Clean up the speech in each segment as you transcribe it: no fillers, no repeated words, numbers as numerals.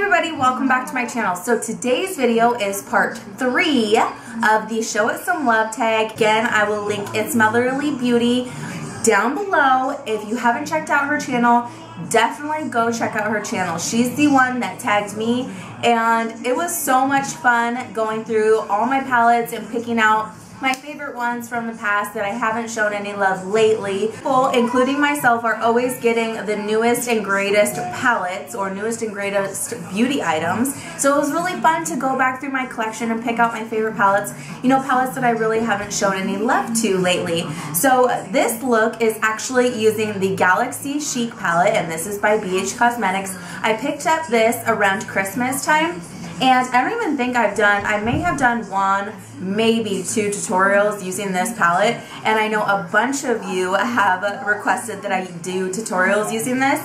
everybody, welcome back to my channel. So today's video is part 3 of the Show It Some Love tag. Again, I will link ItsMotherlyBeauty down below. If you haven't checked out her channel, definitely go check out her channel. She's the one that tagged me, and it was so much fun going through all my palettes and picking out my favorite ones from the past that I haven't shown any love lately. People, including myself, are always getting the newest and greatest palettes or newest and greatest beauty items. So it was really fun to go back through my collection and pick out my favorite palettes. You know, palettes that I really haven't shown any love to lately. So this look is actually using the Galaxy Chic palette, and this is by BH Cosmetics. I picked up this around Christmas time, and I don't even think I may have done 1, maybe 2 tutorials using this palette, and I know a bunch of you have requested that I do tutorials using this.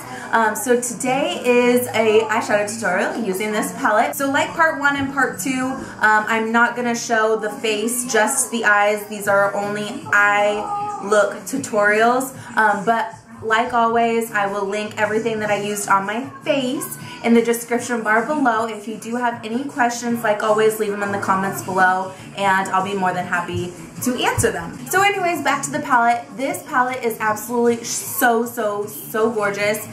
So today is a eyeshadow tutorial using this palette. So like part 1 and part 2, I'm not going to show the face, just the eyes. These are only eye look tutorials, but like always, I will link everything that I used on my face in the description bar below. If you do have any questions, like always, leave them in the comments below, and I'll be more than happy to answer them. So anyways, back to the palette. This palette is absolutely so gorgeous.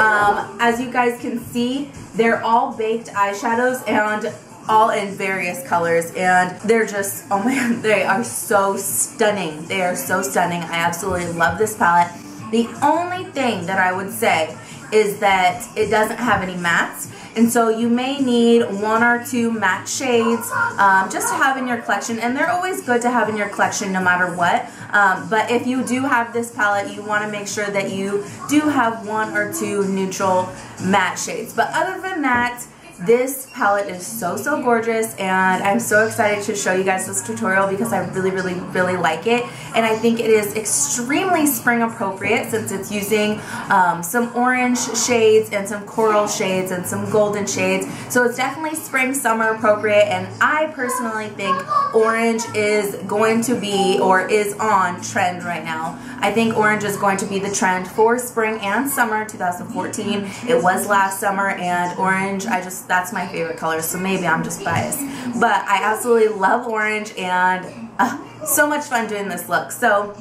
As you guys can see, they're all baked eyeshadows and all in various colors, and they're just, oh my god, they are so stunning. They are so stunning. I absolutely love this palette. The only thing that I would say is that it doesn't have any mattes, and so you may need 1 or 2 matte shades just to have in your collection, and they're always good to have in your collection no matter what. But if you do have this palette, you want to make sure that you do have 1 or 2 neutral matte shades. But other than that, this palette is so gorgeous, and I'm so excited to show you guys this tutorial because I really like it, and I think it is extremely spring appropriate since it's using some orange shades and some coral shades and some golden shades. So it's definitely spring summer appropriate, and I personally think orange is going to be, or is on trend right now. I think orange is going to be the trend for spring and summer 2014. It was last summer, and orange, that's my favorite color, so maybe I'm just biased. But I absolutely love orange, and so much fun doing this look. So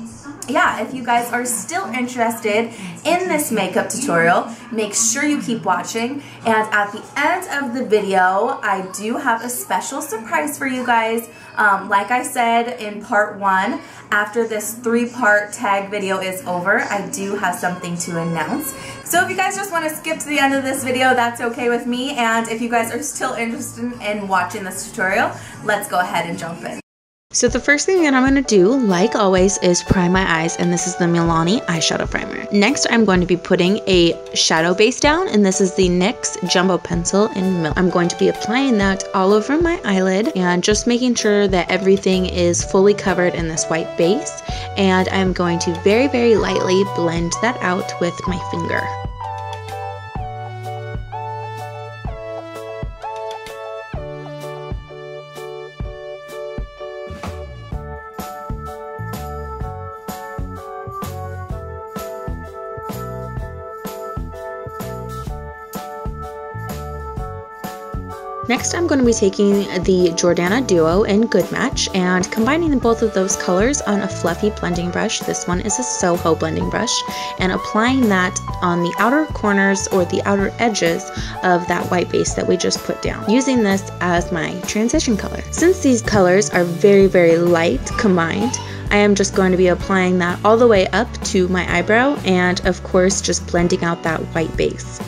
yeah, if you guys are still interested in this makeup tutorial, make sure you keep watching. And at the end of the video, I do have a special surprise for you guys. Like I said in part 1, after this 3-part tag video is over, I do have something to announce. So if you guys just want to skip to the end of this video, that's okay with me. And if you guys are still interested in watching this tutorial, let's go ahead and jump in. So the first thing that I'm going to do, like always, is prime my eyes, and this is the Milani eyeshadow primer. Next, I'm going to be putting a shadow base down, and this is the NYX Jumbo Pencil in Milk. I'm going to be applying that all over my eyelid and just making sure that everything is fully covered in this white base, and I'm going to very lightly blend that out with my finger. Next, I'm going to be taking the Jordana Duo in Good Match and combining both of those colors on a fluffy blending brush. This one is a Soho blending brush, and applying that on the outer corners or the outer edges of that white base that we just put down, using this as my transition color. Since these colors are very light combined, I am just going to be applying that all the way up to my eyebrow, and of course just blending out that white base.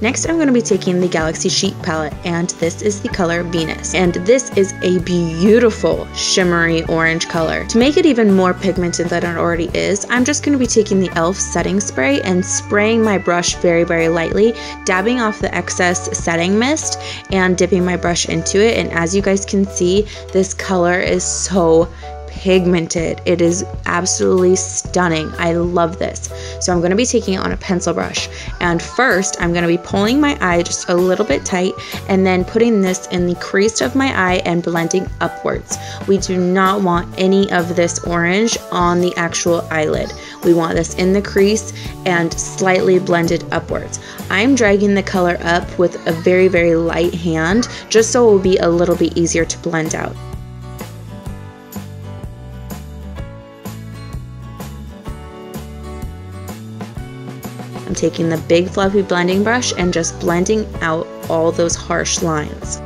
Next, I'm going to be taking the Galaxy Chic palette, and this is the color Venus. And this is a beautiful shimmery orange color. To make it even more pigmented than it already is, I'm just going to be taking the e.l.f. setting spray and spraying my brush very lightly, dabbing off the excess setting mist and dipping my brush into it. And as you guys can see, this color is so pigmented. It is absolutely stunning. I love this. So I'm going to be taking it on a pencil brush, and first I'm going to be pulling my eye just a little bit tight and then putting this in the crease of my eye and blending upwards. We do not want any of this orange on the actual eyelid. We want this in the crease and slightly blended upwards. I'm dragging the color up with a very, very light hand just so it will be a little bit easier to blend out. I'm taking the big fluffy blending brush and just blending out all those harsh lines.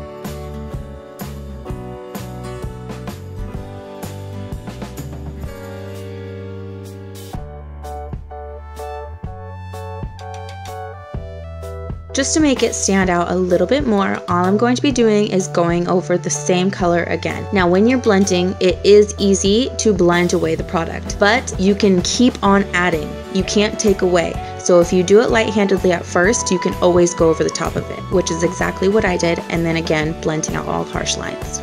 Just to make it stand out a little bit more, all I'm going to be doing is going over the same color again. Now when you're blending, it is easy to blend away the product, but you can keep on adding. You can't take away. So if you do it light-handedly at first, you can always go over the top of it, which is exactly what I did, and then again, blending out all the harsh lines.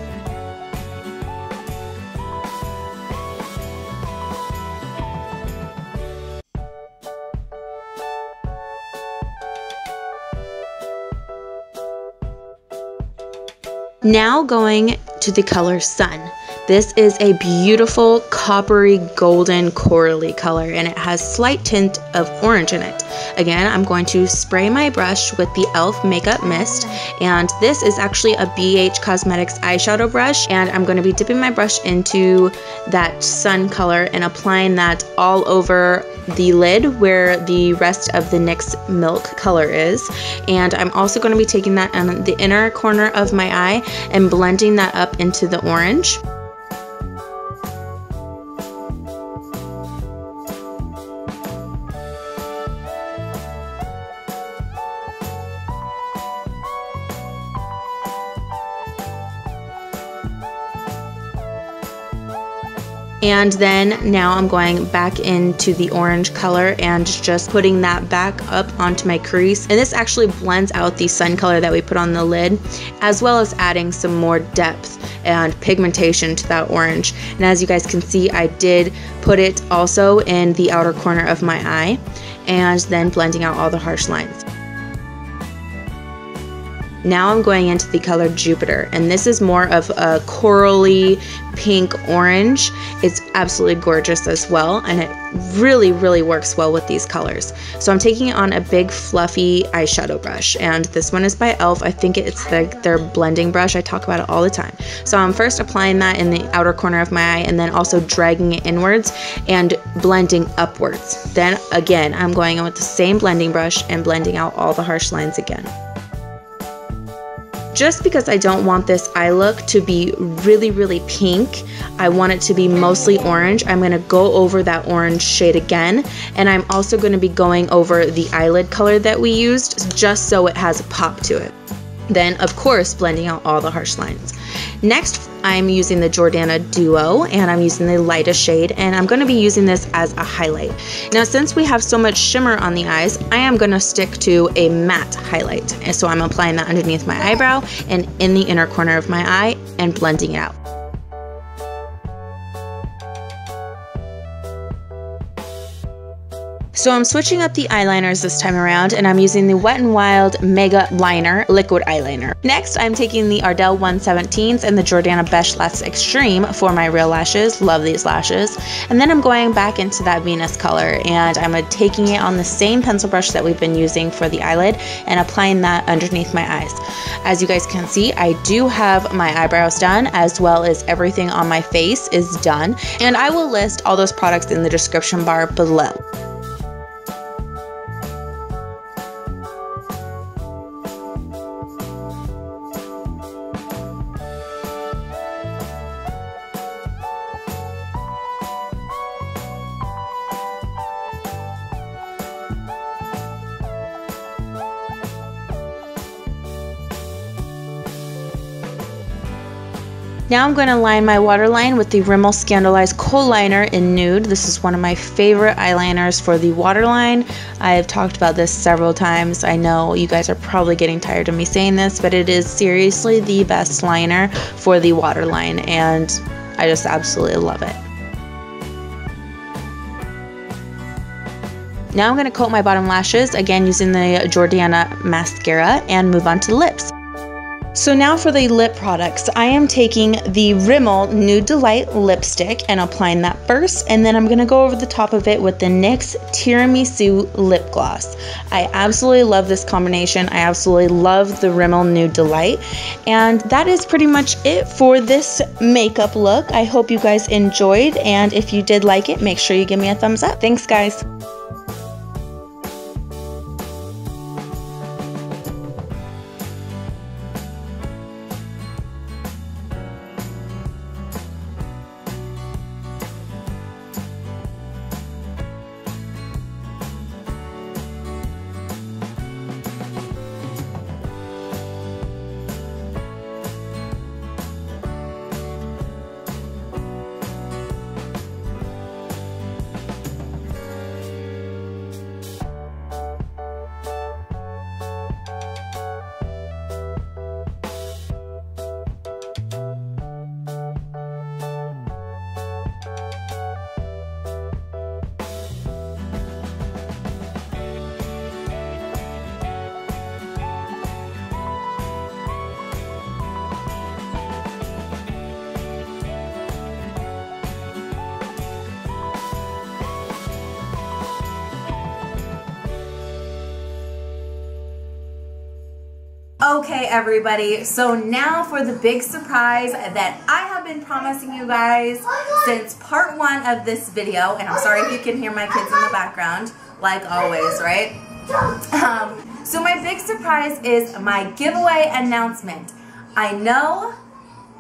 Now going to the color Sun. This is a beautiful coppery golden corally color, and it has slight tint of orange in it. Again, I'm going to spray my brush with the e.l.f. Makeup Mist, and this is actually a BH Cosmetics eyeshadow brush, and I'm going to be dipping my brush into that sun color and applying that all over the lid where the rest of the NYX Milk color is. And I'm also going to be taking that on the inner corner of my eye and blending that up into the orange. And then now I'm going back into the orange color and just putting that back up onto my crease. And this actually blends out the sun color that we put on the lid, as well as adding some more depth and pigmentation to that orange. And as you guys can see, I did put it also in the outer corner of my eye, and then blending out all the harsh lines. Now I'm going into the color Jupiter, and this is more of a corally pink orange. It's absolutely gorgeous as well, and it really, really works well with these colors. So I'm taking it on a big fluffy eyeshadow brush, and this one is by e.l.f. I think it's their blending brush. I talk about it all the time. So I'm first applying that in the outer corner of my eye, and then also dragging it inwards and blending upwards. Then again, I'm going in with the same blending brush and blending out all the harsh lines again. Just because I don't want this eye look to be really, really pink, I want it to be mostly orange. I'm going to go over that orange shade again, and I'm also going to be going over the eyelid color that we used, just so it has a pop to it. Then, of course, blending out all the harsh lines. Next, I'm using the Jordana Duo, and I'm using the lightest shade, and I'm going to be using this as a highlight. Now, since we have so much shimmer on the eyes, I am going to stick to a matte highlight. And so I'm applying that underneath my eyebrow and in the inner corner of my eye and blending it out. So I'm switching up the eyeliners this time around, and I'm using the Wet n Wild Mega Liner Liquid Eyeliner. Next, I'm taking the Ardell 117s and the Jordana Besh Lash Extreme for my real lashes. Love these lashes. And then I'm going back into that Venus color, and I'm taking it on the same pencil brush that we've been using for the eyelid and applying that underneath my eyes. As you guys can see, I do have my eyebrows done, as well as everything on my face is done, and I will list all those products in the description bar below. Now I'm going to line my waterline with the Rimmel Scandaleyes Kohl Liner in Nude. This is one of my favorite eyeliners for the waterline. I have talked about this several times. I know you guys are probably getting tired of me saying this, but it is seriously the best liner for the waterline, and I just absolutely love it. Now I'm going to coat my bottom lashes, again using the Jordana mascara, and move on to the lips. So now for the lip products, I am taking the Rimmel Nude Delight lipstick and applying that first, and then I'm going to go over the top of it with the NYX Tiramisu lip gloss. I absolutely love this combination. I absolutely love the Rimmel Nude Delight, and that is pretty much it for this makeup look. I hope you guys enjoyed, and if you did like it, make sure you give me a thumbs up. Thanks, guys. Okay, everybody, so now for the big surprise that I have been promising you guys since part 1 of this video, and I'm sorry if you can hear my kids in the background, like always, right? So my big surprise is my giveaway announcement. I know,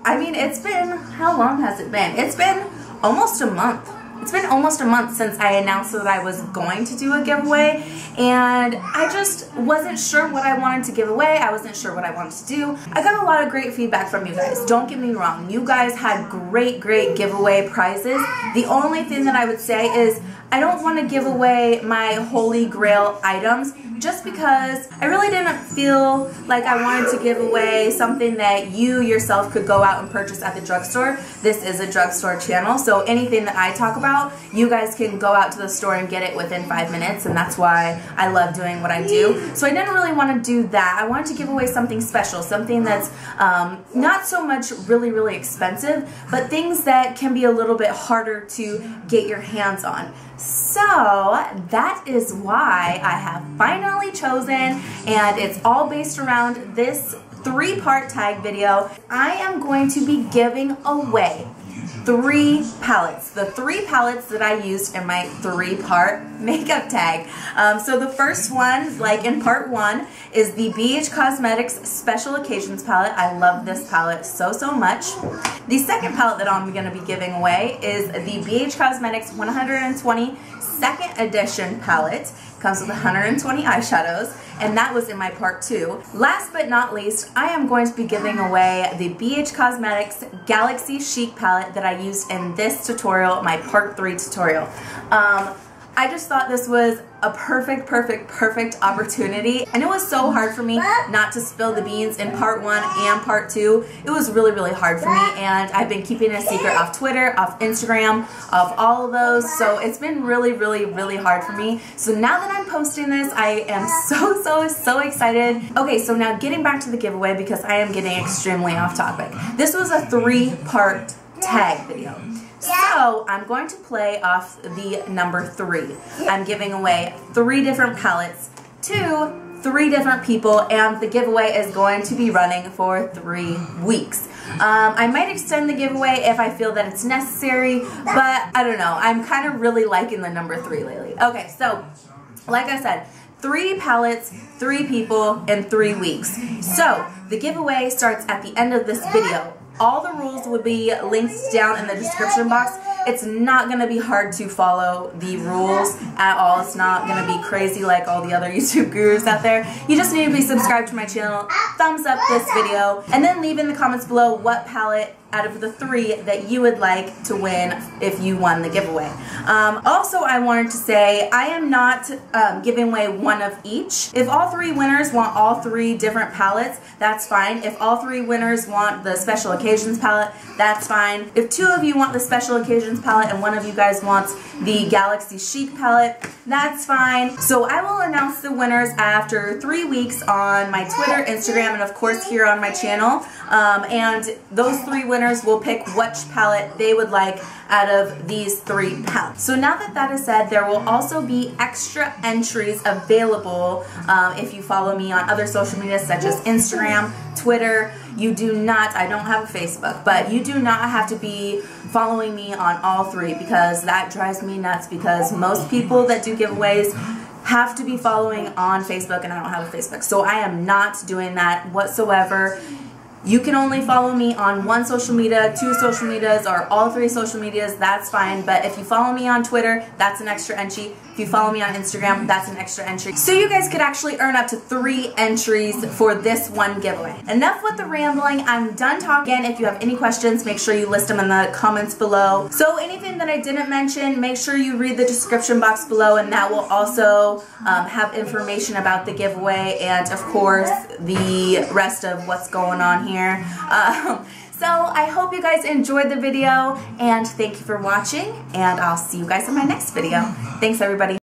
I mean, it's been, how long has it been? It's been almost a month. It's been almost a month since I announced that I was going to do a giveaway, and I just wasn't sure what I wanted to give away. I wasn't sure what I wanted to do. I got a lot of great feedback from you guys. Don't get me wrong. You guys had great giveaway prizes. The only thing that I would say is I don't want to give away my holy grail items just because I really didn't feel like I wanted to give away something that you yourself could go out and purchase at the drugstore. This is a drugstore channel, so anything that I talk about, you guys can go out to the store and get it within 5 minutes, and that's why I love doing what I do. So I didn't really want to do that. I wanted to give away something special, something that's not so much really expensive, but things that can be a little bit harder to get your hands on. So that is why I have finally chosen, and it's all based around this 3-part tag video. I am going to be giving away 3 palettes, the 3 palettes that I used in my 3-part makeup tag. So the first one, like in part 1, is the BH Cosmetics Special Occasions palette. I love this palette so much. The second palette that I'm going to be giving away is the BH Cosmetics 120 Second Edition palette. Comes with 120 eyeshadows, and that was in my part 2. Last but not least, I am going to be giving away the BH Cosmetics Galaxy Chic palette that I used in this tutorial, my part 3 tutorial. I just thought this was a perfect opportunity, and it was so hard for me not to spill the beans in part 1 and part 2. It was really hard for me, and I've been keeping it a secret off Twitter, off Instagram, off all of those, so it's been really hard for me. So now that I'm posting this, I am so excited. Okay, so now getting back to the giveaway, because I am getting extremely off topic. This was a 3-part tag video. So I'm going to play off the number 3. I'm giving away 3 different palettes to 3 different people, and the giveaway is going to be running for 3 weeks. I might extend the giveaway if I feel that it's necessary, but I don't know. I'm kind of really liking the number 3 lately. Okay, so like I said, 3 palettes, 3 people, in 3 weeks. So the giveaway starts at the end of this video. All the rules will be linked down in the description box. It's not going to be hard to follow the rules at all. It's not going to be crazy like all the other YouTube gurus out there. You just need to be subscribed to my channel, thumbs up this video, and then leave in the comments below what palette out of the 3 that you would like to win if you won the giveaway. Also, I wanted to say I am not giving away one of each. If all 3 winners want all 3 different palettes, that's fine. If all 3 winners want the special occasions palette, that's fine. If 2 of you want the special occasions palette and 1 of you guys wants the Galaxy Chic palette, that's fine. So I will announce the winners after 3 weeks on my Twitter, Instagram, and of course here on my channel. And those 3 winners will pick which palette they would like out of these 3 palettes. So now that that is said, there will also be extra entries available if you follow me on other social media such as Instagram, Twitter. You do not, I don't have a Facebook, but you do not have to be following me on all 3 because that drives me nuts, because most people that do giveaways have to be following on Facebook, and I don't have a Facebook. So I am not doing that whatsoever. You can only follow me on 1 social media, 2 social medias, or all 3 social medias, that's fine. But if you follow me on Twitter, that's an extra entry. If you follow me on Instagram, that's an extra entry. So you guys could actually earn up to 3 entries for this one giveaway. Enough with the rambling, I'm done talking. If you have any questions, make sure you list them in the comments below. So anything that I didn't mention, make sure you read the description box below, and that will also have information about the giveaway and of course the rest of what's going on here. So I hope you guys enjoyed the video, and thank you for watching, and I'll see you guys in my next video. Thanks everybody.